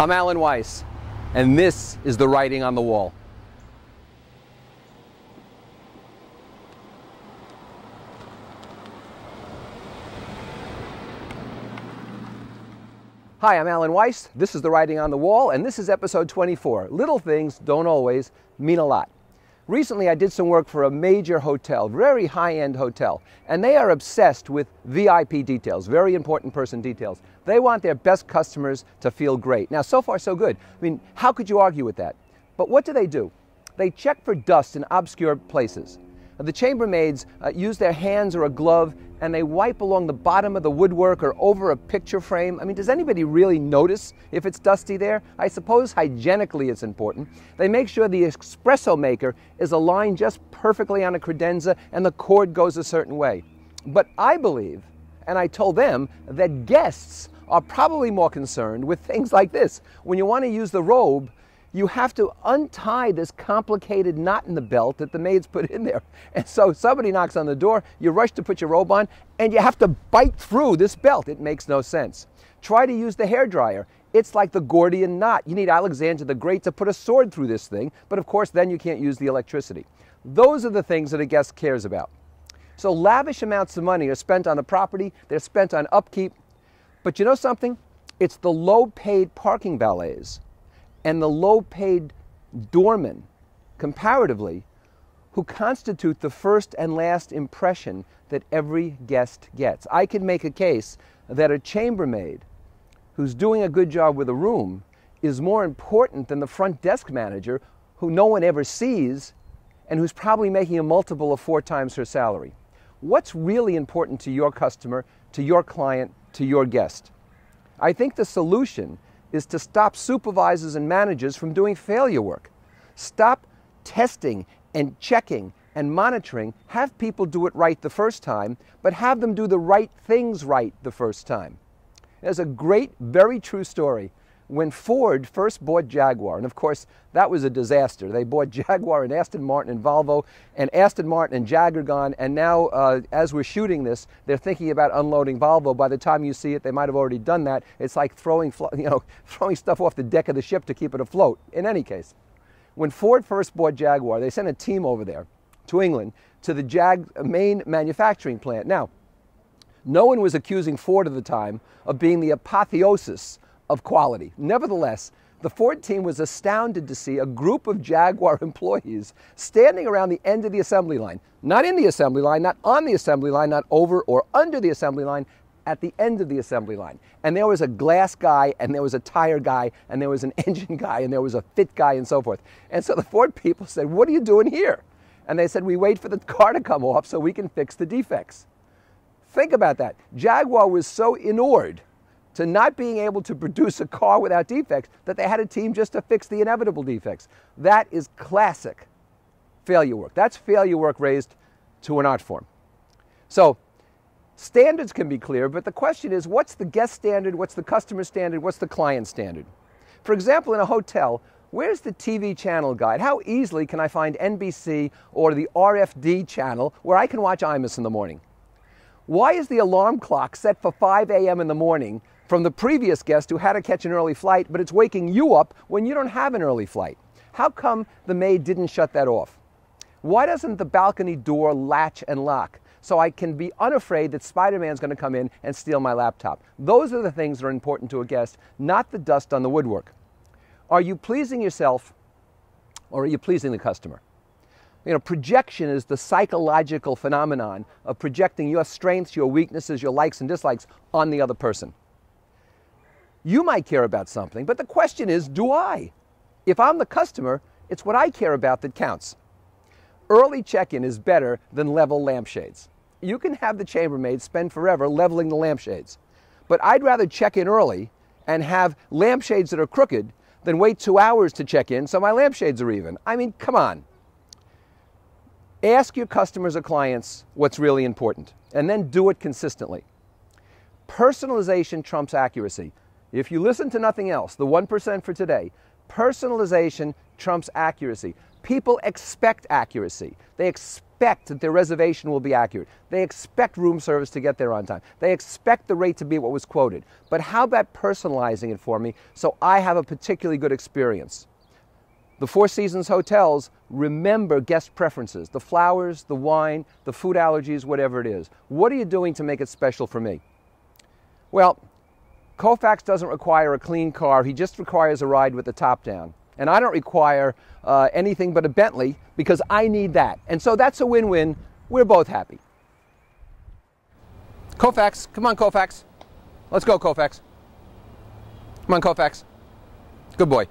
I'm Alan Weiss, and this is the writing on the wall. Hi, I'm Alan Weiss. This is the writing on the wall, and this is episode 24. Little things don't always mean a lot. Recently, I did some work for a major hotel, very high-end hotel, and they are obsessed with VIP details, very important person details. They want their best customers to feel great. Now, so far, so good. I mean, how could you argue with that? But what do? They check for dust in obscure places. The chambermaids use their hands or a glove, and they wipe along the bottom of the woodwork or over a picture frame. I mean, does anybody really notice if it's dusty there? I suppose hygienically it's important. They make sure the espresso maker is aligned just perfectly on a credenza and the cord goes a certain way. But I believe, and I told them, that guests are probably more concerned with things like this. When you want to use the robe, you have to untie this complicated knot in the belt that the maids put in there. And so somebody knocks on the door, you rush to put your robe on, and you have to bite through this belt. It makes no sense. Try to use the hairdryer. It's like the Gordian knot. You need Alexander the Great to put a sword through this thing, but of course then you can't use the electricity. Those are the things that a guest cares about. So lavish amounts of money are spent on the property, they're spent on upkeep, but you know something? It's the low-paid parking valets and the low-paid doormen, comparatively, who constitute the first and last impression that every guest gets. I can make a case that a chambermaid who's doing a good job with a room is more important than the front desk manager who no one ever sees and who's probably making a multiple of 4 times her salary. What's really important to your customer, to your client, to your guest? I think the solution is to stop supervisors and managers from doing failure work. Stop testing and checking and monitoring. Have people do it right the first time, but have them do the right things right the first time. There's a great, very true story. When Ford first bought Jaguar, and of course that was a disaster. They bought Jaguar and Aston Martin and Volvo, and Aston Martin and Jag are gone, and now as we're shooting this, they're thinking about unloading Volvo. By the time you see it, they might have already done that. It's like throwing stuff off the deck of the ship to keep it afloat. In any case, when Ford first bought Jaguar, they sent a team over there to England to the Jag main manufacturing plant. Now, no one was accusing Ford at the time of being the apotheosis of quality. Nevertheless, the Ford team was astounded to see a group of Jaguar employees standing around the end of the assembly line. Not in the assembly line, not on the assembly line, not over or under the assembly line, at the end of the assembly line. And there was a glass guy, and there was a tire guy, and there was an engine guy, and there was a fit guy, and so forth. And so the Ford people said, "What are you doing here?" And they said, "We wait for the car to come off so we can fix the defects." Think about that. Jaguar was so inured to not being able to produce a car without defects that they had a team just to fix the inevitable defects. That is classic failure work. That's failure work raised to an art form. So standards can be clear, but the question is, what's the guest standard, what's the customer standard, what's the client standard? For example, in a hotel, where's the TV channel guide? How easily can I find NBC or the RFD channel where I can watch Imus in the morning? Why is the alarm clock set for 5 a.m. in the morning from the previous guest who had to catch an early flight, but it's waking you up when you don't have an early flight? How come the maid didn't shut that off? Why doesn't the balcony door latch and lock so I can be unafraid that Spider-Man's going to come in and steal my laptop? Those are the things that are important to a guest, not the dust on the woodwork. Are you pleasing yourself or are you pleasing the customer? You know, projection is the psychological phenomenon of projecting your strengths, your weaknesses, your likes and dislikes on the other person. You might care about something, but the question is, do I? If I'm the customer, it's what I care about that counts. Early check-in is better than level lampshades. You can have the chambermaid spend forever leveling the lampshades, but I'd rather check in early and have lampshades that are crooked than wait 2 hours to check in so my lampshades are even. I mean, come on. Ask your customers or clients what's really important, and then do it consistently. Personalization trumps accuracy. If you listen to nothing else, the 1% for today, personalization trumps accuracy. People expect accuracy. They expect expect that their reservation will be accurate. They expect room service to get there on time. They expect the rate to be what was quoted. But how about personalizing it for me so I have a particularly good experience? The Four Seasons hotels remember guest preferences, the flowers, the wine, the food allergies, whatever it is. What are you doing to make it special for me? Well, Koufax doesn't require a clean car. He just requires a ride with the top down. And I don't require anything but a Bentley because I need that. And so that's a win-win. We're both happy. Koufax, come on, Koufax. Let's go, Koufax. Come on, Koufax. Good boy.